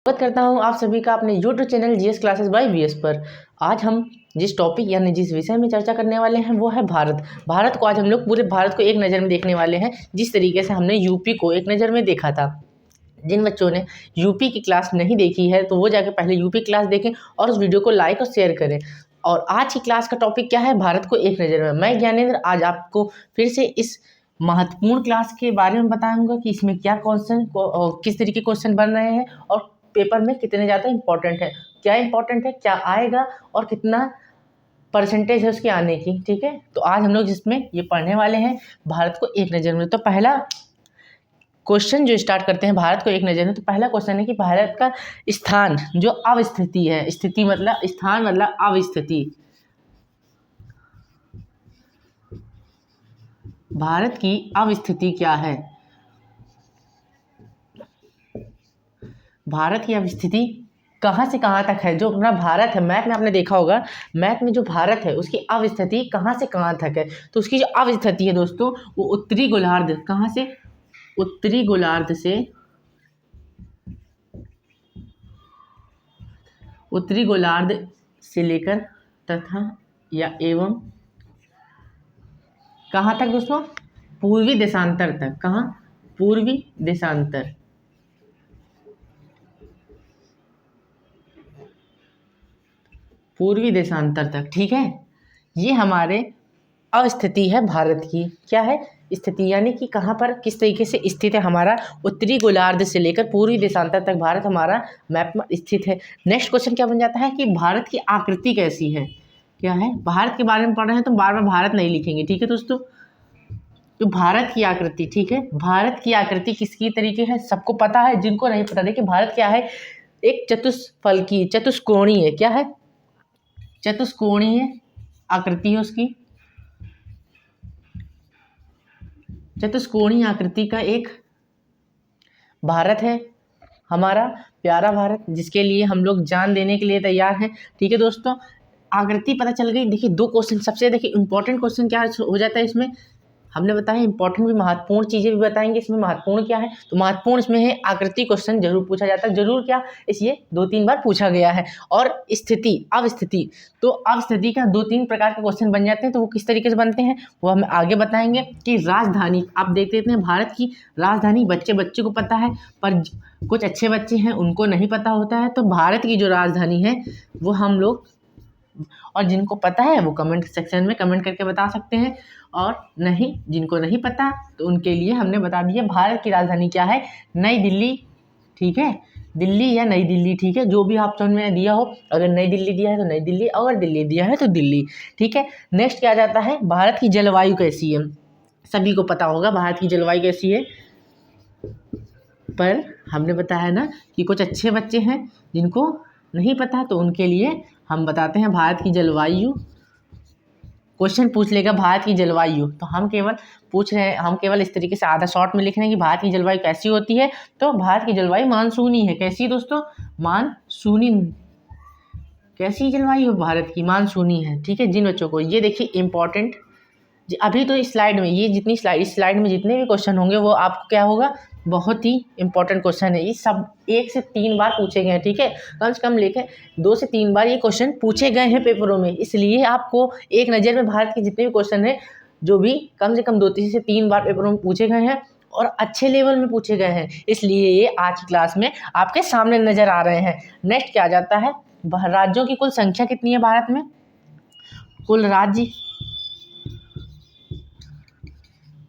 स्वागत करता हूं आप सभी का अपने YouTube channel GS classes by VS पर। आज हम जिस टॉपिक यानी जिस विषय में चर्चा करने वाले हैं वो है भारत को आज हम लोग पूरे भारत को एक नज़र में देखने वाले हैं। जिस तरीके से हमने यूपी को एक नज़र में देखा था। जिन बच्चों ने यूपी की क्लास नहीं देखी है तो वो जाके पहले यूपी क्लास देखें और उस वीडियो को लाइक और शेयर करें। और आज की क्लास का टॉपिक क्या है? भारत को एक नज़र में। मैं ज्ञानेंद्र आज आपको फिर से इस महत्वपूर्ण क्लास के बारे में बताऊंगा कि इसमें क्या क्वेश्चन किस तरीके क्वेश्चन बन रहे हैं और पेपर में कितने ज़्यादा इंपॉर्टेंट है, क्या इंपॉर्टेंट है, क्या आएगा और कितना परसेंटेज है उसके आने की। ठीक है, तो आज हम लोग जिसमें ये पढ़ने वाले हैं भारत को एक नज़र में। तो पहला क्वेश्चन जो स्टार्ट करते हैं भारत को एक नज़र में, तो पहला क्वेश्चन है कि भारत का स्थान जो अवस्थिति है, स्थिति मतलब स्थान मतलब अवस्थिति, भारत की अवस्थिति क्या है? भारत की अवस्थिति कहाँ से कहाँ तक है? जो अपना भारत है, मैप में आपने देखा होगा, मैप में जो भारत है उसकी अवस्थिति कहाँ से कहाँ तक है। तो उसकी जो अवस्थिति है दोस्तों वो उत्तरी गोलार्ध, कहाँ से? उत्तरी गोलार्ध से, उत्तरी गोलार्ध से लेकर तथा या एवं कहाँ तक दोस्तों? पूर्वी देशांतर तक। कहाँ? पूर्वी देशांतर। पूर्वी देशांतर तक। ठीक है, ये हमारे अवस्थिति है भारत की। क्या है? स्थिति, यानी कि कहाँ पर किस तरीके से स्थित है हमारा उत्तरी गोलार्ध से लेकर पूर्वी देशांतर तक भारत हमारा मैप में स्थित है। नेक्स्ट क्वेश्चन क्या बन जाता है कि भारत की आकृति कैसी है? क्या है? भारत के बारे में पढ़ रहे हैं तो बार बार भारत नहीं लिखेंगे। ठीक है दोस्तों, तो भारत की आकृति, ठीक है, भारत की आकृति किसकी तरीके है सबको पता है। जिनको नहीं पता, देखिए भारत क्या है, एक चतुष्फलकी चतुष्कोणीय, क्या है? चतुष्कोणीय आकृति है उसकी, चतुष्कोणीय आकृति का एक भारत है हमारा प्यारा भारत, जिसके लिए हम लोग जान देने के लिए तैयार हैं। ठीक है दोस्तों, आकृति पता चल गई। देखिए दो क्वेश्चन सबसे देखिए इंपॉर्टेंट क्वेश्चन क्या हो जाता है इसमें, हमने बताया इंपॉर्टेंट भी, महत्वपूर्ण चीज़ें भी बताएंगे इसमें। महत्वपूर्ण क्या है? तो महत्वपूर्ण इसमें है आकृति क्वेश्चन जरूर पूछा जाता है। जरूर क्या, इसलिए 2-3 बार पूछा गया है। और स्थिति, अवस्थिति, तो अवस्थिति का 2-3 प्रकार के क्वेश्चन बन जाते हैं। तो वो किस तरीके से बनते हैं वो हम आगे बताएंगे। कि राजधानी आप देख लेते हैं, भारत की राजधानी बच्चे बच्चे को पता है, पर कुछ अच्छे बच्चे हैं उनको नहीं पता होता है। तो भारत की जो राजधानी है वो हम लोग, और जिनको पता है वो कमेंट सेक्शन में कमेंट करके बता सकते हैं, और नहीं जिनको नहीं पता तो उनके लिए हमने बता दिया भारत की राजधानी क्या है, नई दिल्ली। ठीक है, दिल्ली या नई दिल्ली, ठीक है, जो भी ऑप्शन में दिया हो। अगर नई दिल्ली दिया है तो नई दिल्ली, अगर दिल्ली दिया है तो दिल्ली। ठीक है, नेक्स्ट क्या जाता है, भारत की जलवायु कैसी है? सभी को पता होगा भारत की जलवायु कैसी है, पर हमने बताया ना कि कुछ अच्छे बच्चे हैं जिनको नहीं पता, तो उनके लिए हम बताते हैं भारत की जलवायु। क्वेश्चन पूछ लेगा भारत की जलवायु, तो हम केवल पूछ रहे हैं, हम केवल इस तरीके से आधा शॉर्ट में लिख रहे हैं कि भारत की जलवायु कैसी होती है। तो भारत की जलवायु मानसूनी है। कैसी दोस्तों? मानसूनी। कैसी जलवायु है भारत की? मानसूनी है। ठीक है, जिन बच्चों को ये देखिए इंपॉर्टेंट, अभी तो इस स्लाइड में ये जितनी स्लाइड, इस स्लाइड में जितने भी क्वेश्चन होंगे वो आपको क्या होगा, बहुत ही इंपॉर्टेंट क्वेश्चन है। ये सब 1 से 3 बार पूछे गए हैं। ठीक है, कम से कम लेके 2 से 3 बार ये क्वेश्चन पूछे गए हैं पेपरों में। इसलिए आपको एक नज़र में भारत के जितने भी क्वेश्चन हैं, जो भी कम से कम 2 से 3 बार पेपरों में पूछे गए हैं और अच्छे लेवल में पूछे गए हैं, इसलिए ये आज की क्लास में आपके सामने नज़र आ रहे हैं। नेक्स्ट क्या आ जाता है, राज्यों की कुल संख्या कितनी है भारत में? कुल राज्य,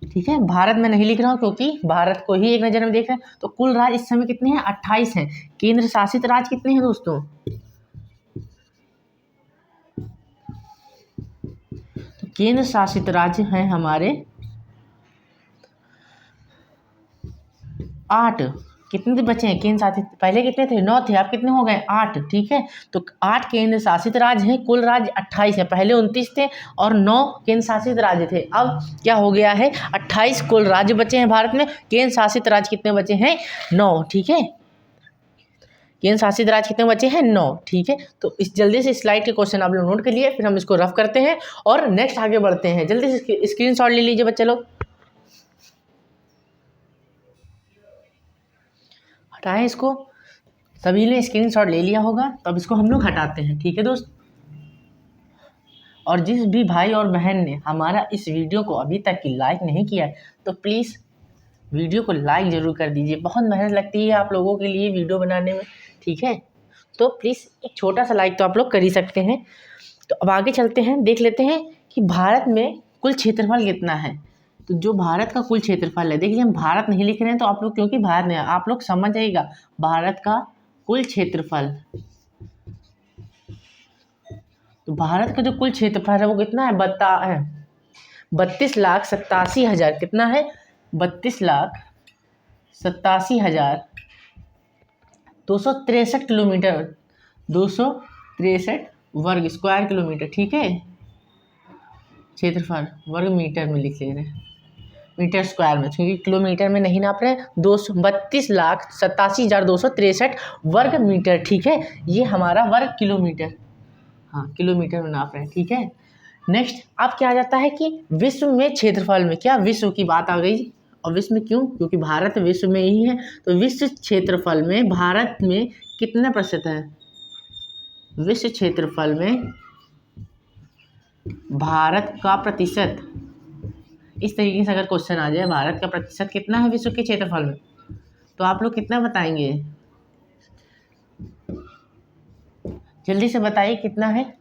ठीक है, भारत में नहीं लिख रहा हूँ क्योंकि भारत को ही एक नज़र में देख रहे हैं। तो कुल राज्य इस समय कितने हैं? 28 हैं। केंद्र शासित राज्य कितने हैं दोस्तों? तो केंद्र शासित राज्य हैं हमारे 8। कितने बचे हैं केंद्र शासित? पहले कितने थे? 9 थे, अब कितने हो गए? 8। ठीक है, तो 8 केंद्र शासित राज्य हैं, कुल राज्य 28 है। पहले 29 थे और 9 केंद्र शासित राज्य थे। अब क्या हो गया है? 28 कुल राज्य बचे हैं भारत में। केंद्र शासित राज्य कितने बचे हैं? 9। ठीक है, केंद्र शासित राज्य कितने बचे हैं? 9। ठीक है, तो इस जल्दी से स्लाइड के क्वेश्चन आप लोग नोट कर लिए, फिर हम इसको रफ करते हैं और नेक्स्ट आगे बढ़ते हैं। जल्दी से स्क्रीनशॉट ले लीजिए बच्चे लोग, हटाएं इसको। सभी ने स्क्रीनशॉट ले लिया होगा, तो अब इसको हम लोग हटाते हैं। ठीक है दोस्त, और जिस भी भाई और बहन ने हमारा इस वीडियो को अभी तक की लाइक नहीं किया है तो प्लीज़ वीडियो को लाइक ज़रूर कर दीजिए। बहुत मेहनत लगती है आप लोगों के लिए वीडियो बनाने में। ठीक है, तो प्लीज़ एक छोटा सा लाइक तो आप लोग कर ही सकते हैं। तो अब आगे चलते हैं, देख लेते हैं कि भारत में कुल क्षेत्रफल कितना है। तो जो भारत का कुल क्षेत्रफल है, देखिए हम भारत नहीं लिख रहे हैं तो आप लोग, क्योंकि भारत नहीं, आप लोग समझ जाइएगा भारत का कुल क्षेत्रफल। तो भारत का जो कुल क्षेत्रफल है वो कितना है, 32,87,000 कितना है, 32,87,263 किलोमीटर, 263 वर्ग स्क्वायर किलोमीटर। ठीक है, क्षेत्रफल वर्ग मीटर में लिख ले रहे हैं, मीटर स्क्वायर में, क्योंकि किलोमीटर में नहीं नाप रहे हैं। 32,87,263 वर्ग मीटर। ठीक है, ये हमारा वर्ग किलोमीटर, हाँ किलोमीटर में नाप रहे हैं। ठीक है, नेक्स्ट अब क्या आ जाता है कि विश्व में क्षेत्रफल में, क्या विश्व की बात आ गई, और विश्व में क्यों, क्योंकि भारत विश्व में ही है। तो विश्व क्षेत्रफल में भारत में कितना प्रतिशत है, विश्व क्षेत्रफल में भारत का प्रतिशत, इस तरीके से अगर क्वेश्चन आ जाए भारत का प्रतिशत कितना है विश्व के क्षेत्रफल में, तो आप लोग कितना बताएंगे, जल्दी से बताइए कितना है।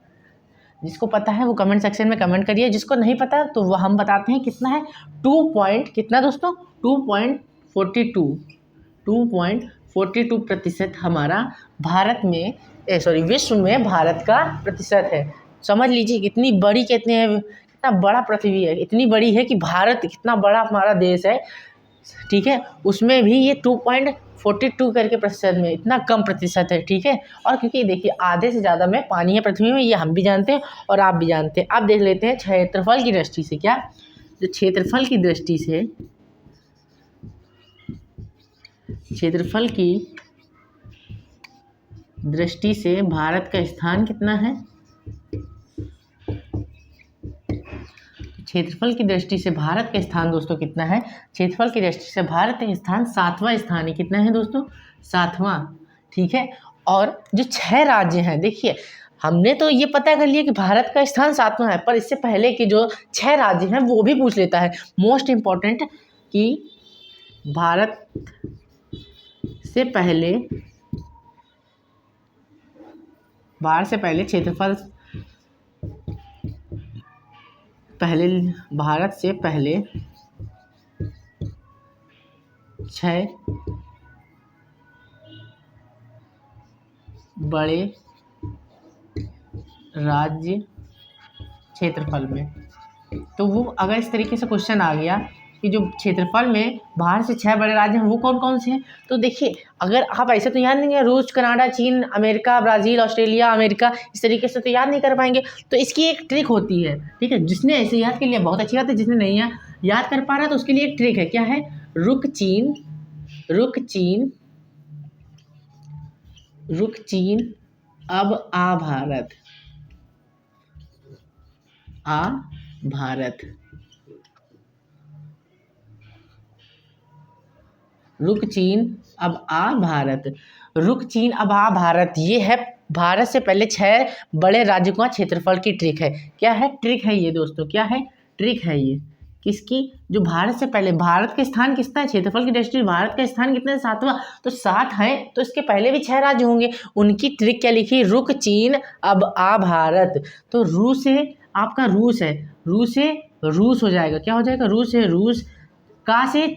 जिसको पता है वो कमेंट सेक्शन में कमेंट करिए, जिसको नहीं पता तो वो हम बताते हैं कितना है। 2 कितना दोस्तों, 2.42% हमारा भारत में विश्व में भारत का प्रतिशत है। समझ लीजिए कितनी बड़ी, कितने हैं, कितना बड़ा पृथ्वी है, इतनी बड़ी है कि भारत कितना बड़ा हमारा देश है। ठीक है, उसमें भी ये 2.42 करके प्रतिशत में इतना कम प्रतिशत है। ठीक है, और क्योंकि देखिए आधे से ज़्यादा में पानी है पृथ्वी में, ये हम भी जानते हैं और आप भी जानते हैं। अब देख लेते हैं क्षेत्रफल की दृष्टि से, क्या जो क्षेत्रफल की दृष्टि से, क्षेत्रफल की दृष्टि से भारत का स्थान कितना है, क्षेत्रफल की दृष्टि से भारत का स्थान दोस्तों कितना है, क्षेत्रफल की दृष्टि से भारत का स्थान 7वां स्थान है। कितना है दोस्तों, 7वां। ठीक है, और जो 6 राज्य हैं, देखिए हमने तो ये पता कर लिया कि भारत का स्थान 7वां है, पर इससे पहले के जो 6 राज्य हैं वो भी पूछ लेता है, मोस्ट इम्पॉर्टेंट, कि भारत से पहले क्षेत्रफल, भारत से पहले 6 बड़े राज्य क्षेत्रफल में। तो वो अगर इस तरीके से क्वेश्चन आ गया कि जो क्षेत्रफल में भारत से 6 बड़े राज्य हैं वो कौन कौन से हैं, तो देखिए अगर आप ऐसे तो याद नहीं है, रूस, कनाडा, चीन, अमेरिका, ब्राज़ील, ऑस्ट्रेलिया, अमेरिका, इस तरीके से तो याद नहीं कर पाएंगे। तो इसकी एक ट्रिक होती है। ठीक है, जिसने ऐसे याद कर लिया बहुत अच्छी बात है, जिसने नहीं याद कर पा रहा तो उसके लिए एक ट्रिक है। क्या है, रुक चीन अब आ भारत, रुक चीन अब आ भारत, रुक चीन अब आ भारत, ये है भारत से पहले 6 बड़े राज्यों का क्षेत्रफल की ट्रिक है। क्या है, ट्रिक है ये दोस्तों, क्या है, ट्रिक है ये किसकी, जो भारत से पहले, भारत का स्थान कितना है क्षेत्रफल की दृष्टि से, भारत का स्थान कितना है, 7वां, तो 7 है तो इसके पहले भी 6 राज्य होंगे। उनकी ट्रिक क्या लिखी, रुक चीन अब आ भारत। तो रूस है, आपका रूस है, रूस से रूस हो जाएगा, क्या हो जाएगा, रूस है, रूस, का से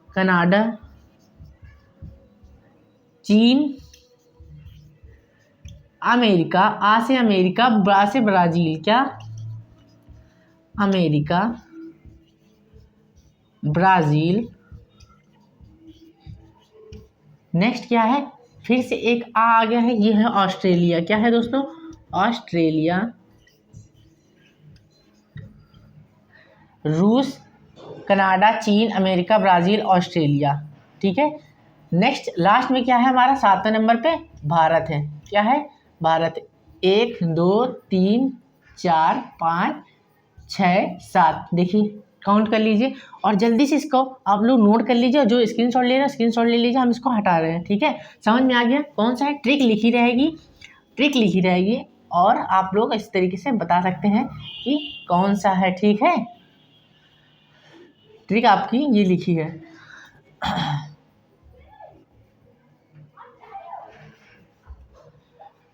कनाडा, चीन, अमेरिका, आ से अमेरिका, ब्रा से ब्राज़ील, क्या, अमेरिका, ब्राज़ील। नेक्स्ट क्या है, फिर से एक आ गया है, ये है ऑस्ट्रेलिया। क्या है दोस्तों, ऑस्ट्रेलिया, रूस, कनाडा, चीन, अमेरिका, ब्राज़ील, ऑस्ट्रेलिया। ठीक है, नेक्स्ट लास्ट में क्या है हमारा, 7वें नंबर पे भारत है। क्या है, भारत, 1 2 3 4 5 6 7, देखिए काउंट कर लीजिए और जल्दी से इसको आप लोग नोट कर लीजिए। जो स्क्रीनशॉट ले रहे हैं स्क्रीनशॉट ले लीजिए, हम इसको हटा रहे हैं, ठीक है। समझ में आ गया कौन सा है? ट्रिक लिखी रहेगी और आप लोग इस तरीके से बता सकते हैं कि कौन सा है, ठीक है। ट्रिक आपकी ये लिखी है।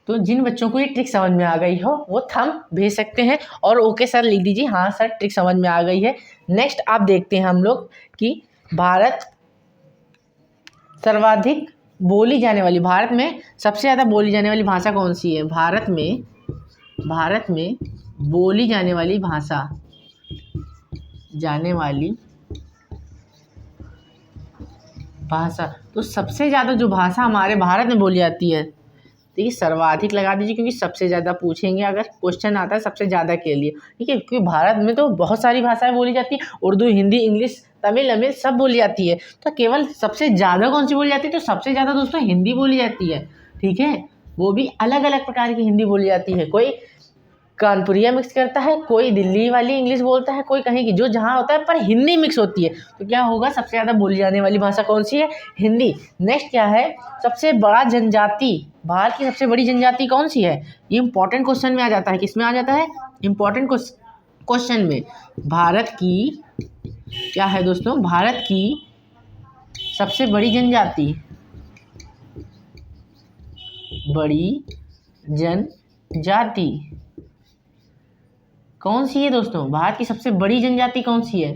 तो जिन बच्चों को ये ट्रिक समझ में आ गई हो वो थंब भेज सकते हैं और ओके सर लिख दीजिए, हाँ सर ट्रिक समझ में आ गई है। नेक्स्ट आप देखते हैं हम लोग कि भारत सर्वाधिक बोली जाने वाली, भारत में सबसे ज़्यादा बोली जाने वाली भाषा कौन सी है? भारत में बोली जाने वाली भाषा, तो सबसे ज़्यादा जो भाषा हमारे भारत में बोली जाती है, देखिए सर्वाधिक लगा दीजिए क्योंकि सबसे ज़्यादा पूछेंगे अगर क्वेश्चन आता है सबसे ज़्यादा के लिए, ठीक है। क्योंकि भारत में तो बहुत सारी भाषाएं बोली जाती है, उर्दू, हिंदी, इंग्लिश, तमिल, अमिल सब बोली जाती है। तो केवल सबसे ज़्यादा कौन सी बोली जाती है? तो सबसे ज़्यादा दोस्तों हिंदी बोली जाती है, ठीक है। वो भी अलग अलग प्रकार की हिंदी बोली जाती है। कोई कानपुरिया मिक्स करता है, कोई दिल्ली वाली इंग्लिश बोलता है, कोई कहीं की, जो जहाँ होता है पर हिंदी मिक्स होती है। तो क्या होगा? सबसे ज़्यादा बोली जाने वाली भाषा कौन सी है? हिंदी। नेक्स्ट क्या है? सबसे बड़ा जनजाति, भारत की सबसे बड़ी जनजाति कौन सी है? ये इंपॉर्टेंट क्वेश्चन में आ जाता है। किस में आ जाता है? इंपॉर्टेंट क्वेश्चन में। भारत की क्या है दोस्तों? भारत की सबसे बड़ी जनजाति, कौन सी है दोस्तों? भारत की सबसे बड़ी जनजाति कौन सी है?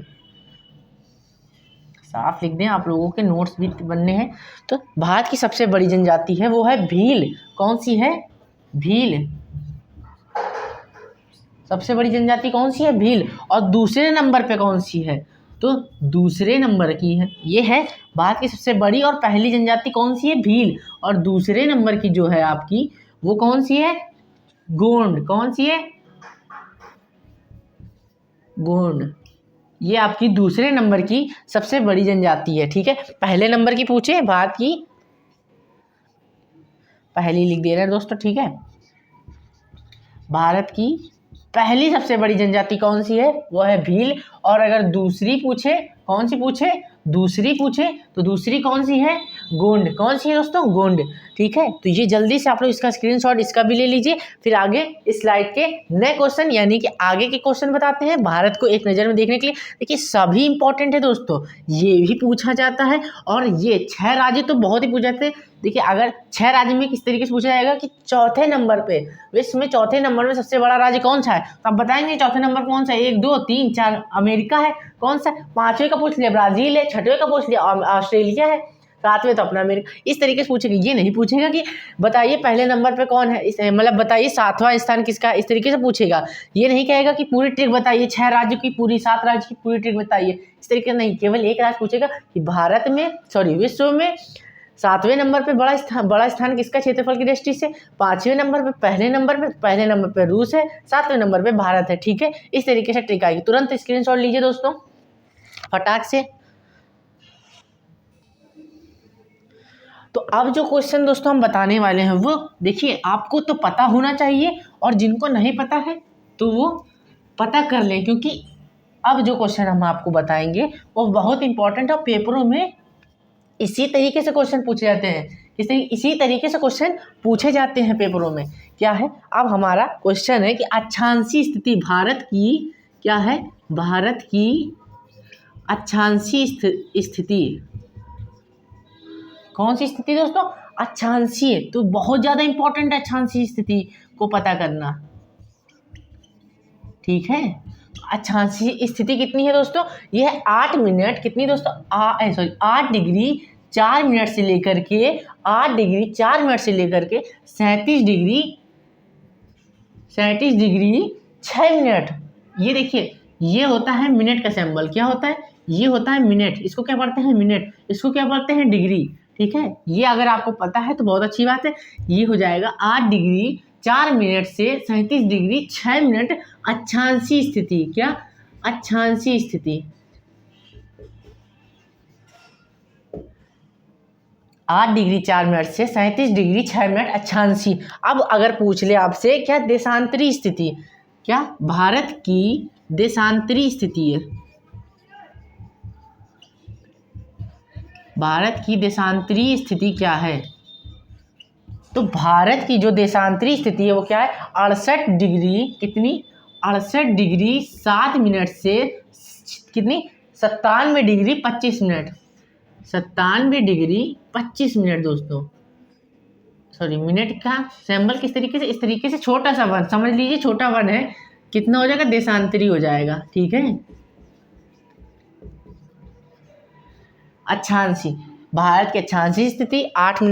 साफ लिख दें, आप लोगों के नोट्स भी बनने हैं। तो भारत की सबसे बड़ी जनजाति है वो है भील। कौन सी है? भील। सबसे बड़ी जनजाति कौन सी है? भील। और दूसरे नंबर पे कौन सी है? तो दूसरे नंबर की है, ये है भारत की सबसे बड़ी और पहली जनजाति कौन सी है? भील। और दूसरे नंबर की जो है आपकी वो कौन सी है? गोंड। कौन सी है? गोंड। ये आपकी दूसरे नंबर की सबसे बड़ी जनजाति है, ठीक है। पहले नंबर की पूछे भारत की, पहली लिख दे रहे हैं दोस्तों, ठीक है। भारत की पहली सबसे बड़ी जनजाति कौन सी है? वो है भील। और अगर दूसरी पूछे, कौन सी पूछे? दूसरी पूछे तो दूसरी कौन सी है? गोंड। कौन सी है दोस्तों? गोंड, ठीक है। तो ये जल्दी से आप लोग इसका स्क्रीनशॉट इसका भी ले लीजिए। फिर आगे इस स्लाइड के नए क्वेश्चन यानी कि आगे के क्वेश्चन बताते हैं भारत को एक नज़र में देखने के लिए। देखिए सभी इंपॉर्टेंट है दोस्तों, ये भी पूछा जाता है और ये 6 राज्य तो बहुत ही पूछे जाते हैं। देखिए अगर 6 राज्य में किस तरीके से पूछा जाएगा कि चौथे नंबर पे, विश्व में चौथे नंबर में सबसे बड़ा राज्य कौन सा है, तो आप बताएंगे चौथे नंबर कौन सा है? 1 2 3 4 अमेरिका है। कौन सा? 5वें का पूछ लिया ब्राज़ील है, 6वें का पूछ लिया ऑस्ट्रेलिया है, 7वें तो अपना अमेरिका। इस तरीके से पूछेगा। ये नहीं पूछेगा कि बताइए पहले नंबर पे कौन है, मतलब बताइए 7वां स्थान किसका, इस तरीके से पूछेगा। ये नहीं कहेगा कि पूरी ट्रिक बताइए, 6 राज्यों की पूरी, 7 राज्य की पूरी ट्रिक बताइए, इस तरीके नहीं। केवल एक राज्य पूछेगा कि भारत में, विश्व में 7वें नंबर पे बड़ा स्थान किसका क्षेत्रफल की दृष्टि से, 5वें नंबर पे, पहले नंबर पे रूस है, 7वें नंबर पे भारत है, ठीक है। इस तरीके से ट्रिक आएगी। तुरंत स्क्रीनशॉट लीजिए दोस्तों फटाक से। तो अब जो क्वेश्चन दोस्तों हम बताने वाले हैं वो देखिए आपको तो पता होना चाहिए और जिनको नहीं पता है तो वो पता कर लें, क्योंकि अब जो क्वेश्चन हम आपको बताएंगे वो बहुत इंपॉर्टेंट है। पेपरों में इसी तरीके से क्वेश्चन पूछे जाते हैं, इसी तरीके से क्वेश्चन पूछे जाते हैं पेपरों में। क्या है? अब हमारा क्वेश्चन है कि अक्षांशीय स्थिति भारत की क्या है? भारत की अक्षांशीय स्थिति कौन सी स्थिति दोस्तों? अक्षांशीय। तो बहुत ज़्यादा इंपॉर्टेंट है अक्षांशीय स्थिति को पता करना, ठीक है। अक्षांशीय स्थिति कितनी है दोस्तों? ये है 8 मिनट, कितनी दोस्तों? 8 डिग्री 4 मिनट से लेकर के 8 डिग्री 4 मिनट से लेकर के 37 डिग्री 6 मिनट। ये देखिए ये होता है मिनट का सिंबल। क्या होता है? ये होता है मिनट। इसको क्या पढ़ते हैं? मिनट। इसको क्या पढ़ते हैं? डिग्री, ठीक है। ये अगर आपको पता है तो बहुत अच्छी बात है। ये हो जाएगा 8 डिग्री 4 मिनट से 37 डिग्री 6 मिनट अक्षांशीय स्थिति। क्या? अक्षांशीय स्थिति। 8 डिग्री 4 मिनट से 37 डिग्री 6 मिनट अक्षांशीय। अब अगर पूछ ले आपसे क्या देशांतरी स्थिति, क्या भारत की देशांतरी स्थिति है, भारत की देशांतरीय स्थिति क्या है? तो भारत की जो देशांतरीय स्थिति है वो क्या है? 68 डिग्री कितनी? 68 डिग्री 7 मिनट से कितनी? 97 डिग्री 25 मिनट। 97 डिग्री 25 मिनट दोस्तों, सॉरी मिनट का सिंबल किस तरीके से, इस तरीके से छोटा सा वन समझ लीजिए, छोटा वन है, कितना हो जाएगा? देशांतरी हो जाएगा। ठीक है। अक्षांशी, भारत की अक्षांशीय स्थिति 8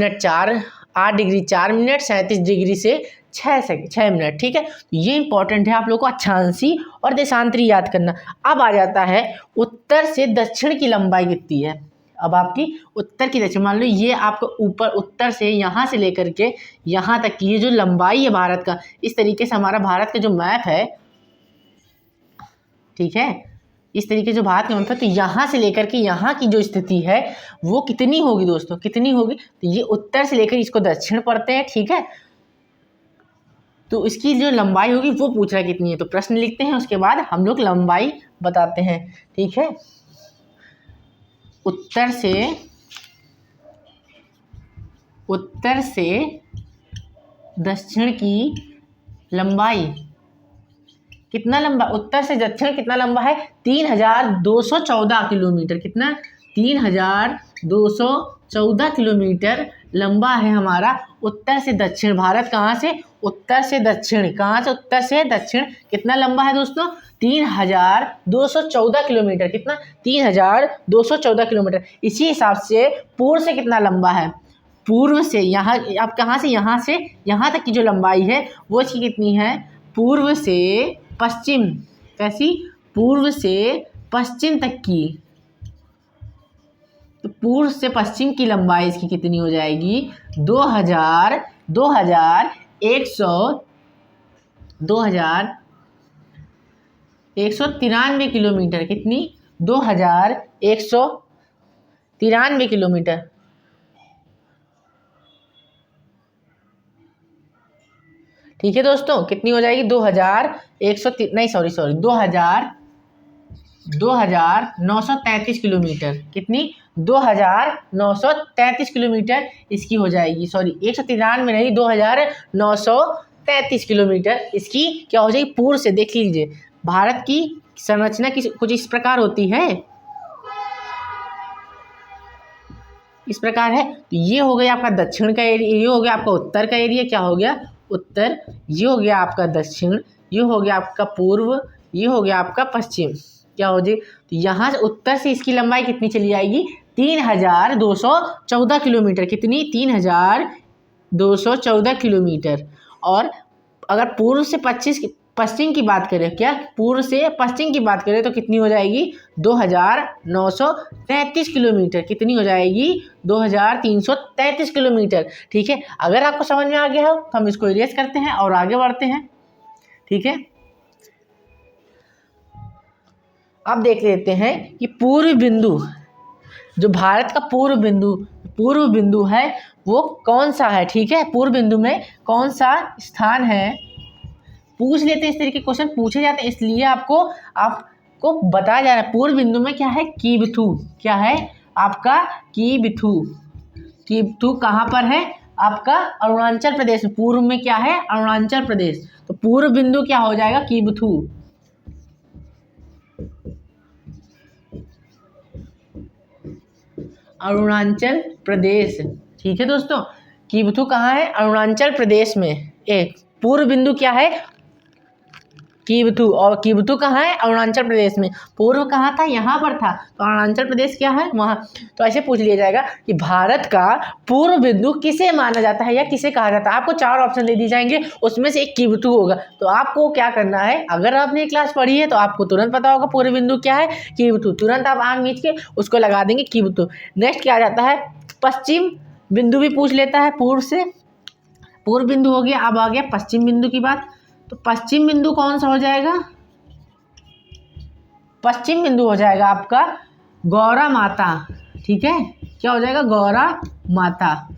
डिग्री 4 मिनट 37 डिग्री से 6 मिनट। ठीक है, ये इंपॉर्टेंट है आप लोग को अक्षांशी और देशांतरी याद करना। अब आ जाता है उत्तर से दक्षिण की लंबाई कितनी है। अब आपकी उत्तर की दक्षिण, मान लो ये आपको ऊपर उत्तर से यहाँ से लेकर के यहाँ तक की ये जो लंबाई है भारत का, इस तरीके से हमारा भारत का जो मैप है, ठीक है, इस तरीके जो भारत का मैप है, तो यहाँ से लेकर के यहाँ की जो स्थिति है वो कितनी होगी दोस्तों? कितनी होगी? तो ये उत्तर से लेकर इसको दक्षिण पढ़ते हैं। ठीक है, तो इसकी जो लंबाई होगी वो पूछ रहा है कितनी है। तो प्रश्न लिखते हैं, उसके बाद हम लोग लंबाई बताते हैं। ठीक है, उत्तर से दक्षिण की लंबाई कितना लंबा? उत्तर से दक्षिण कितना लंबा है? 3214 किलोमीटर। कितना? 3214 किलोमीटर लंबा है हमारा उत्तर से दक्षिण। भारत कहाँ से? उत्तर से दक्षिण। कहाँ से? उत्तर से दक्षिण। कितना लंबा है दोस्तों? 3214 किलोमीटर। कितना? 3214 किलोमीटर। इसी हिसाब से पूर्व से कितना लंबा है? पूर्व से यहाँ, आप कहाँ से? यहाँ से यहाँ तक की जो लंबाई है वो इसकी कितनी है? पूर्व से पश्चिम, कैसी? पूर्व से पश्चिम तक की, तो पूर्व से पश्चिम की लंबाई इसकी कितनी हो जाएगी? 2193 किलोमीटर। कितनी? 2193 किलोमीटर। ठीक है दोस्तों, कितनी हो जाएगी? 2933 किलोमीटर। कितनी? 2933 किलोमीटर इसकी हो जाएगी। सॉरी 193 नहीं, 2933 किलोमीटर इसकी क्या हो जाएगी? पूर्व से। देख लीजिए, भारत की संरचना कुछ इस प्रकार होती है, इस प्रकार है। तो ये हो गया आपका दक्षिण का एरिया, ये हो गया आपका उत्तर का एरिया। क्या हो गया? उत्तर। ये हो गया आपका दक्षिण, ये हो गया आपका पूर्व, ये हो गया आपका पश्चिम। क्या हो जाए? तो यहाँ से उत्तर से इसकी लंबाई कितनी चली आएगी? 3214 किलोमीटर। कितनी? 3214 किलोमीटर। और अगर पूर्व से पश्चिम की बात करें, क्या पूर्व से पश्चिम की बात करें, तो कितनी हो जाएगी? 2933 किलोमीटर। कितनी हो जाएगी? 2333 किलोमीटर। ठीक है, अगर आपको समझ में आ गया हो तो हम इसको इरेज करते हैं और आगे बढ़ते हैं। ठीक है, अब देख लेते हैं कि पूर्व बिंदु, जो भारत का पूर्व बिंदु है वो कौन सा है। ठीक है, पूर्व बिंदु में कौन सा स्थान है, पूछ लेते हैं। इस तरीके क्वेश्चन पूछे जाते हैं, इसलिए आपको बताया जा रहा है। पूर्व बिंदु में क्या है? कीबथू। क्या है आपका? कीबथू। कीबथू कहाँ पर है? आपका अरुणाचल प्रदेश में। पूर्व में क्या है? अरुणाचल प्रदेश। तो पूर्व बिंदु क्या हो जाएगा? कीबथू। अरुणाचल प्रदेश। ठीक है दोस्तों, कीबथू कहाँ है? अरुणाचल प्रदेश में। एक पूर्व बिंदु क्या है? कीबथू। और कीबथू कहाँ है? अरुणाचल प्रदेश में। पूर्व कहाँ था? यहाँ पर था, तो अरुणाचल प्रदेश क्या है? वहाँ। तो ऐसे पूछ लिया जाएगा कि भारत का पूर्व बिंदु किसे माना जाता है या किसे कहा जाता है। आपको 4 ऑप्शन दे दिए जाएंगे, उसमें से एक कीबथू होगा। तो आपको क्या करना है, अगर आपने क्लास पढ़ी है तो आपको तुरंत पता होगा पूर्व बिंदु क्या है? कीबथू। तुरंत आप आग मीच के उसको लगा देंगे, कीबथू। नेक्स्ट क्या आ जाता है? पश्चिम बिंदु भी पूछ लेता है। पूर्व से पूर्व बिंदु हो गया, अब आ गया पश्चिम बिंदु की बात। तो पश्चिम बिंदु कौन सा हो जाएगा? पश्चिम बिंदु हो जाएगा आपका गौरा माता। ठीक है, क्या हो जाएगा? गौरा माता।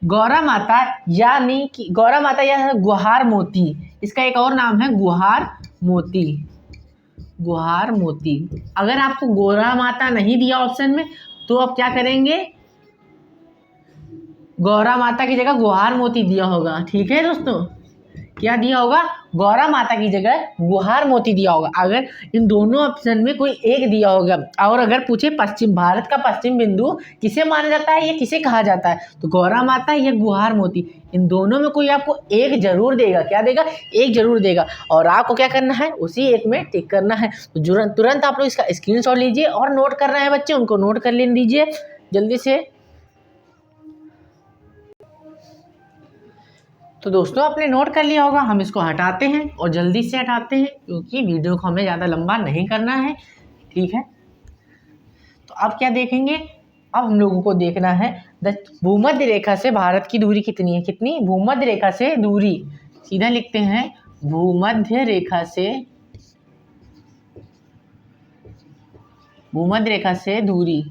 गौरा माता यानी कि गौरा माता या गुहार मोती, इसका एक और नाम है गुहार मोती। गुहार मोती। अगर आपको गौरा माता नहीं दिया ऑप्शन में तो अब क्या करेंगे, गौरा माता की जगह गुहार मोती दिया होगा। ठीक है दोस्तों, क्या दिया होगा, गौरा माता की जगह गुहार मोती दिया होगा। अगर इन दोनों ऑप्शन में कोई एक दिया होगा और अगर पूछे पश्चिम भारत का पश्चिम बिंदु किसे माना जाता है या किसे कहा जाता है, तो गौरा माता या गुहार मोती, इन दोनों में कोई आपको एक जरूर देगा। क्या देगा, एक जरूर देगा। और आपको क्या करना है, उसी एक में टिक करना है। तो तुरंत आप लोग इसका स्क्रीनशॉट लीजिए और नोट कर रहे हैं बच्चे, उनको नोट कर ले लीजिए जल्दी से। तो दोस्तों आपने नोट कर लिया होगा, हम इसको हटाते हैं और जल्दी से हटाते हैं क्योंकि वीडियो को हमें ज़्यादा लंबा नहीं करना है। ठीक है, तो अब क्या देखेंगे, अब हम लोगों को देखना है भूमध्य रेखा से भारत की दूरी कितनी है। कितनी, भूमध्य रेखा से दूरी, सीधा लिखते हैं भूमध्य रेखा से दूरी।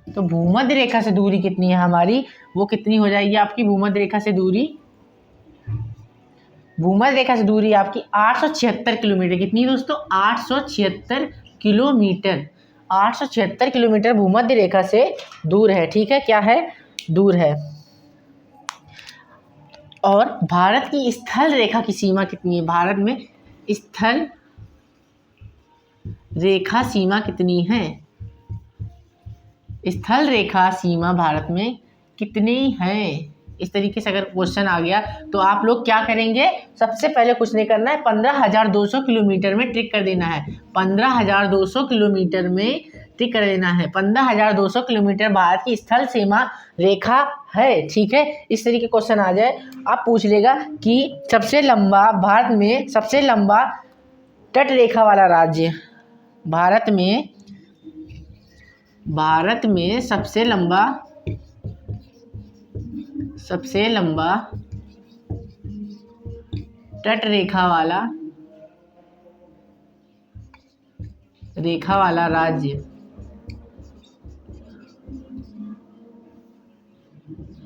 तो भूमध्य रेखा से दूरी कितनी है हमारी, वो कितनी हो जाएगी आपकी भूमध्य रेखा से दूरी, भूमध्य रेखा से दूरी आपकी 876 किलोमीटर। कितनी दोस्तों, 876 किलोमीटर। 876 किलोमीटर भूमध्य रेखा से दूर है। ठीक है, क्या है, दूर है। और भारत की स्थल रेखा की सीमा कितनी है, भारत में स्थल रेखा सीमा कितनी है, स्थल रेखा सीमा भारत में कितनी है। इस तरीके से अगर क्वेश्चन आ गया तो आप लोग क्या करेंगे, सबसे पहले कुछ नहीं करना है, 15,200 किलोमीटर में टिक कर देना है। 15,200 किलोमीटर में टिक कर देना है। 15,200 किलोमीटर भारत की स्थल सीमा रेखा है। ठीक है, इस तरीके क्वेश्चन आ जाए, आप पूछ लेगा कि सबसे लंबा भारत में सबसे लंबा तट रेखा वाला राज्य, भारत में सबसे लंबा तट रेखा वाला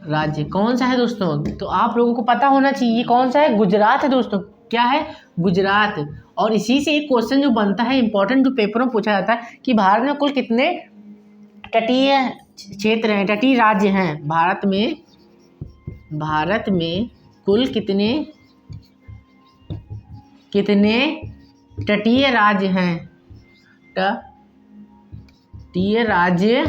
राज्य कौन सा है दोस्तों, तो आप लोगों को पता होना चाहिए कौन सा है, गुजरात है दोस्तों। क्या है, गुजरात। और इसी से एक क्वेश्चन जो बनता है इंपॉर्टेंट, जो पेपरों में पूछा जाता है कि भारत में कुल कितने तटीय क्षेत्र हैं, तटीय राज्य हैं। भारत में कुल कितने तटीय राज्य हैं, तटीय राज्य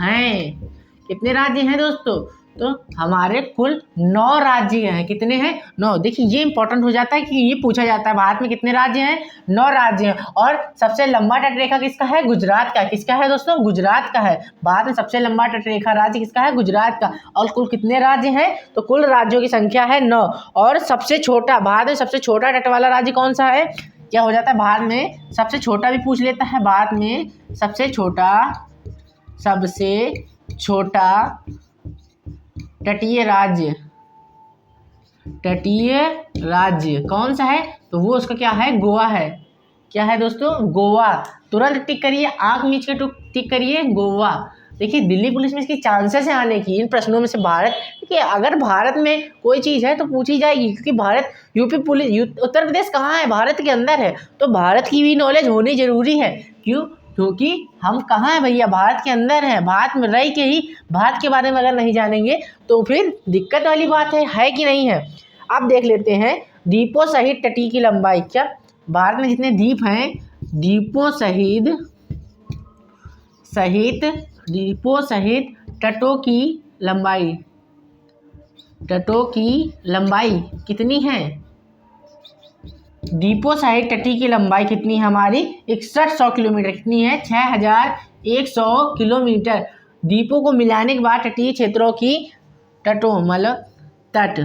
हैं। कितने राज्य हैं दोस्तों, तो हमारे कुल 9 राज्य हैं। कितने हैं, 9। देखिए ये इंपॉर्टेंट हो जाता है कि ये पूछा जाता है भारत में कितने राज्य हैं, 9 राज्य हैं। और सबसे लंबा तटरेखा किसका है, गुजरात का। किसका है दोस्तों, गुजरात का है। भारत में सबसे लंबा तटरेखा राज्य किसका है, गुजरात का। और कुल कितने राज्य हैं, तो कुल राज्यों की संख्या है 9। और सबसे छोटा, भारत में सबसे छोटा तट वाला राज्य कौन सा है, क्या हो जाता है, भारत में सबसे छोटा भी पूछ लेता है। भारत में सबसे छोटा तटीय राज्य कौन सा है, तो वो उसका क्या है, गोवा है। क्या है दोस्तों, गोवा। तुरंत टिक करिए, आंख मीच के टिक करिए, गोवा। देखिए दिल्ली पुलिस में इसकी चांसेस है आने की, इन प्रश्नों में से भारत, देखिए अगर भारत में कोई चीज़ है तो पूछी जाएगी, क्योंकि भारत यूपी पुलिस, उत्तर प्रदेश कहाँ है, भारत के अंदर है, तो भारत की भी नॉलेज होनी जरूरी है। क्यों, क्योंकि हम कहाँ हैं भैया, भारत के अंदर हैं। भारत में रह के ही भारत के बारे में अगर नहीं जानेंगे तो फिर दिक्कत वाली बात है कि नहीं है। अब देख लेते हैं द्वीपों सहित तटीय की लंबाई। क्या भारत में जितने द्वीप हैं, द्वीपों सहित तटों की लंबाई कितनी है, द्वीपों सहित तटीय की लंबाई कितनी है हमारी, 6100 किलोमीटर। कितनी है, 6100 किलोमीटर। द्वीपों को मिलाने के बाद तटीय क्षेत्रों की मतलब तट,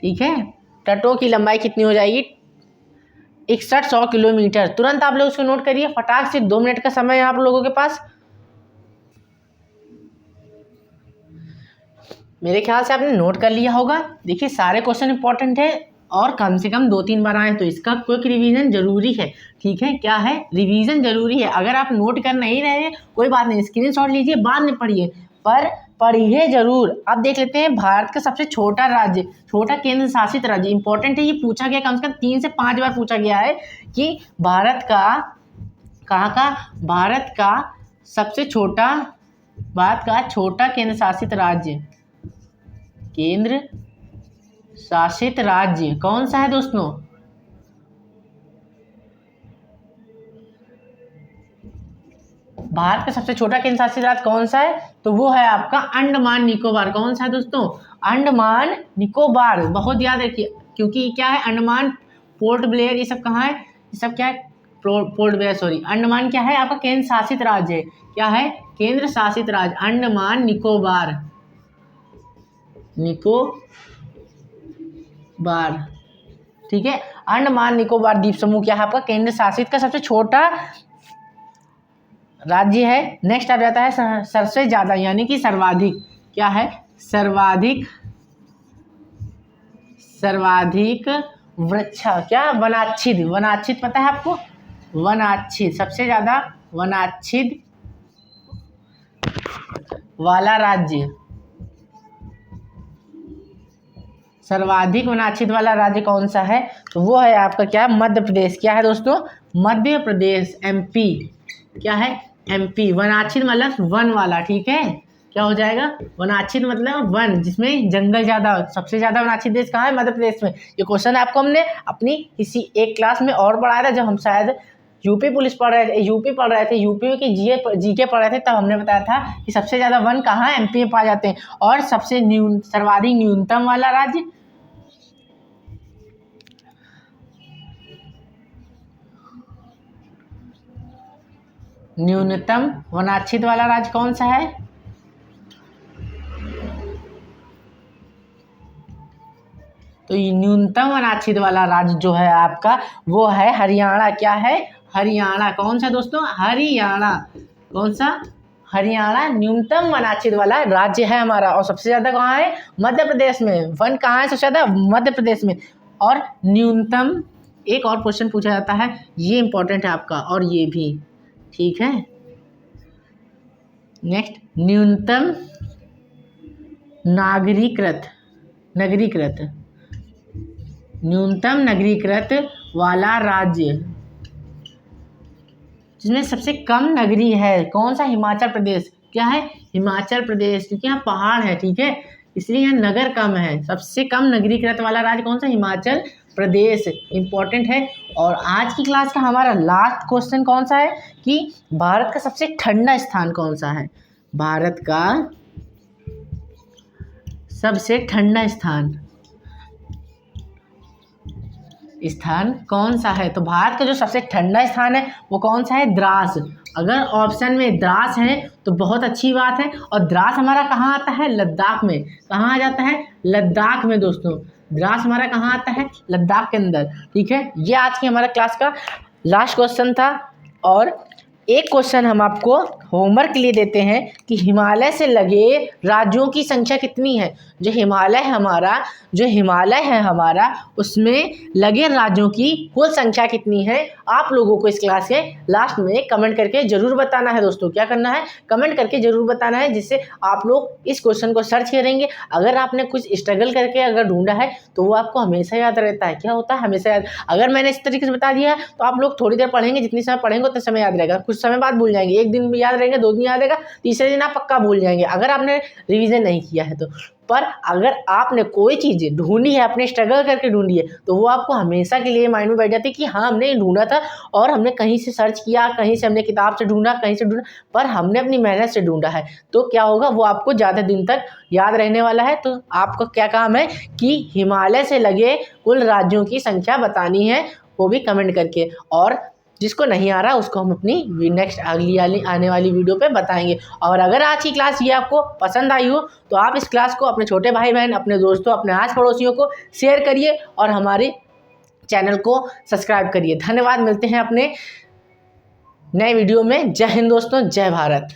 ठीक है, तटों की लंबाई कितनी हो जाएगी, 6100 किलोमीटर। तुरंत आप लोग उसको नोट करिए, फटाक से 2 मिनट का समय है आप लोगों के पास। मेरे ख्याल से आपने नोट कर लिया होगा। देखिए सारे क्वेश्चन इंपॉर्टेंट है और कम से कम 2-3 बार आए, तो इसका क्विक रिवीजन जरूरी है। ठीक है, क्या है, रिवीजन जरूरी है। अगर आप नोट कर नहीं रहे हैं कोई बात नहीं, स्क्रीनशॉट लीजिए, बाद में पढ़िए, पर पढ़िए जरूर। अब देख लेते हैं भारत का सबसे छोटा राज्य, छोटा केंद्र शासित राज्य। इंपॉर्टेंट है, ये पूछा गया कम से कम 3 से 5 बार पूछा गया है कि भारत का कहाँ का? भारत का छोटा केंद्र शासित राज्य। केंद्र शासित राज्य कौन सा है दोस्तों? भारत का सबसे छोटा केंद्र शासित राज्य कौन सा है? तो वो है आपका अंडमान निकोबार। कौन सा है दोस्तों? अंडमान निकोबार। बहुत याद रखिए, क्योंकि क्या है, अंडमान, पोर्ट ब्लेयर, ये सब कहाँ है? ये सब क्या है? पोर्ट ब्लेयर, सॉरी, अंडमान क्या है आपका? केंद्र शासित राज्य है। क्या है? केंद्र शासित राज्य अंडमान निकोबार। ठीक है, अंडमान निकोबार द्वीप समूह क्या है आपका? केंद्र शासित का सबसे छोटा राज्य है। नेक्स्ट आ जाता है सबसे ज्यादा, यानी कि सर्वाधिक। क्या है? सर्वाधिक वृक्ष, क्या? वनाच्छिद पता है आपको? वनाच्छिद, सबसे ज्यादा वनाच्छिद वाला राज्य, सर्वाधिक वनाच्छिद वाला राज्य कौन सा है? तो वो है आपका क्या? मध्य प्रदेश। क्या है दोस्तों? मध्य प्रदेश, MP। क्या है? MP। वनाच्छिद मतलब वन वाला, ठीक है? क्या हो जाएगा? वनाच्छिद मतलब वन, जिसमें जंगल ज्यादा। सबसे ज्यादा वनाच्छिद देश कहाँ है? मध्य प्रदेश में। ये क्वेश्चन आपको हमने अपनी किसी एक क्लास में और पढ़ाया था, जब हम शायद यूपी पुलिस पढ़ रहे थे, यूपी की जीके पढ़ रहे थे, तब हमने बताया था कि सबसे ज्यादा वन कहाँ MP में पाए जाते हैं। और सबसे सर्वाधिक न्यूनतम वाला राज्य, न्यूनतम वनाच्छिद वाला राज्य कौन सा है? तो ये न्यूनतम वनाच्छिद वाला राज्य जो है आपका, वो है हरियाणा। क्या है? हरियाणा। कौन सा दोस्तों? हरियाणा। कौन सा? हरियाणा न्यूनतम वनाच्छिद वाला राज्य है हमारा। और सबसे ज्यादा कहाँ है? मध्य प्रदेश में। वन कहाँ है सबसे ज्यादा? मध्य प्रदेश में। और न्यूनतम, एक और क्वेश्चन पूछा जाता है, ये इंपॉर्टेंट है आपका, और ये भी, ठीक है? नेक्स्ट, न्यूनतम न्यूनतम नगरीकृत वाला राज्य, जिसमें सबसे कम नगरी है, कौन सा? हिमाचल प्रदेश। क्या है? हिमाचल प्रदेश, क्योंकि यहाँ पहाड़ है, ठीक है, इसलिए यहाँ नगर कम है। सबसे कम नगरीकृत वाला राज्य कौन सा? हिमाचल प्रदेश। इंपॉर्टेंट है। और आज की क्लास का हमारा लास्ट क्वेश्चन कौन सा है कि भारत का सबसे ठंडा स्थान कौन सा है? भारत का सबसे ठंडा स्थान कौन सा है? तो भारत का जो सबसे ठंडा स्थान है वो कौन सा है? द्रास। अगर ऑप्शन में द्रास है तो बहुत अच्छी बात है। और द्रास हमारा कहाँ आता है? लद्दाख में। कहाँ आ जाता है? लद्दाख में दोस्तों। द्रास हमारा कहाँ आता है? लद्दाख के अंदर, ठीक है? ये आज की हमारा क्लास का लास्ट क्वेश्चन था। और एक क्वेश्चन हम आपको होमवर्क के लिए देते हैं कि हिमालय से लगे राज्यों की संख्या कितनी है? जो हिमालय है हमारा उसमें लगे राज्यों की कुल संख्या कितनी है? आप लोगों को इस क्लास के लास्ट में कमेंट करके जरूर बताना है दोस्तों। क्या करना है? कमेंट करके जरूर बताना है, जिससे आप लोग इस क्वेश्चन को सर्च करेंगे। अगर आपने कुछ स्ट्रगल करके अगर ढूंढा है तो वो आपको हमेशा याद रहता है। क्या होता है? हमेशा याद। अगर मैंने इस तरीके से बता दिया तो आप लोग थोड़ी देर पढ़ेंगे, जितनी समय पढ़ेंगे उतना समय याद रहेगा। कुछ समय बाद भूल जाएंगे, एक दिन याद रहेंगे, 2 दिन याद रहेगा, तीसरे दिन आप पक्का भूल जाएंगे अगर आपने रिवीजन नहीं किया है तो। पर अगर आपने कोई चीज़ ढूंढी है, अपने स्ट्रगल करके ढूंढी है, तो वो आपको हमेशा के लिए माइंड में बैठ जाती है कि हाँ हमने ढूंढा था और हमने कहीं से सर्च किया, कहीं से हमने किताब से ढूंढा, कहीं से ढूंढा, पर हमने अपनी मेहनत से ढूंढा है। तो क्या होगा? वो आपको ज़्यादा दिन तक याद रहने वाला है। तो आपका क्या काम है कि हिमालय से लगे कुल राज्यों की संख्या बतानी है, वो भी कमेंट करके। और जिसको नहीं आ रहा उसको हम अपनी नेक्स्ट अगली आने वाली वीडियो पे बताएंगे। और अगर आज की क्लास ये आपको पसंद आई हो तो आप इस क्लास को अपने छोटे भाई बहन, अपने दोस्तों, अपने आस पड़ोसियों को शेयर करिए और हमारे चैनल को सब्सक्राइब करिए। धन्यवाद। मिलते हैं अपने नए वीडियो में। जय हिंद दोस्तों, जय भारत।